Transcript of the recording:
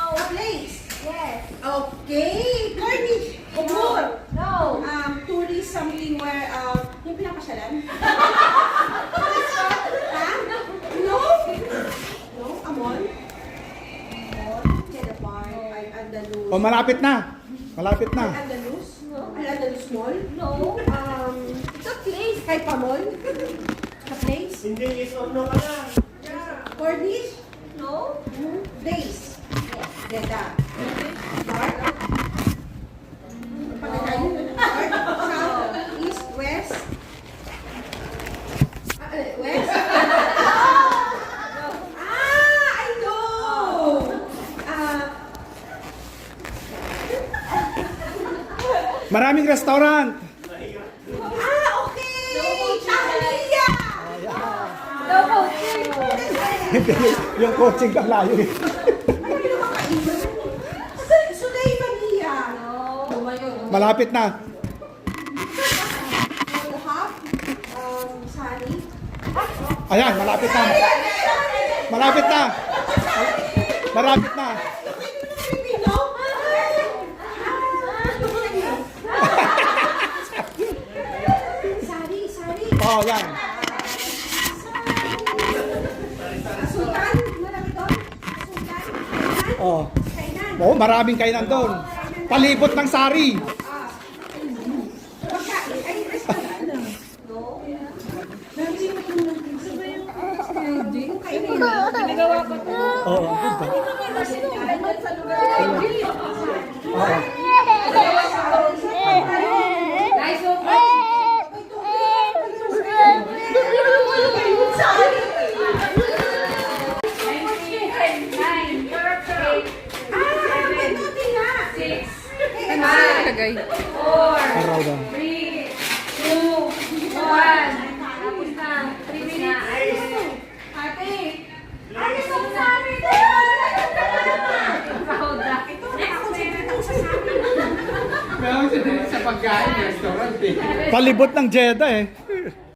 A place. Yes. Okay. Furnish. Umur. No. Tourist something where, yung pinapasyalan? Ha? No? No? A mall? Jeddah Park. Al-Andalus. O, malapit na. Malapit na. Al-Andalus? Al-Andalus Mall? No. It's a place. Kaipa Mall? A place? Hindi, yes or no ka na. Furnish? No. Place. Jeddah. Park? North, south, east, west? West? I know! Maraming restaurant. Okay! Tahliya! No coaching. Yung coaching ka layo eh. Ano yung makailan? Sulaymaniya. No. Malapit na. Mohab? Sari? Ayan, malapit na. Malapit na. Malapit na. Filipino? Sari, Sari. Oh, yan. Sultan? Malaki doon? Sultan? Kainan? Oh. Kainan? Oh, maraming kainan doon. Palibot ng sari. Pagkain? Ay, restaurant? No. Pinagawa ko to. Oo. Sa lugar ng Oo. Nice one. Araw daw. 3, 2, 1. Tapos na. 3 minutes. Ate. Ate, so sorry. Proud na. Meron siya din sa pagkain, restaurant eh. Palibot ng Jeddah eh.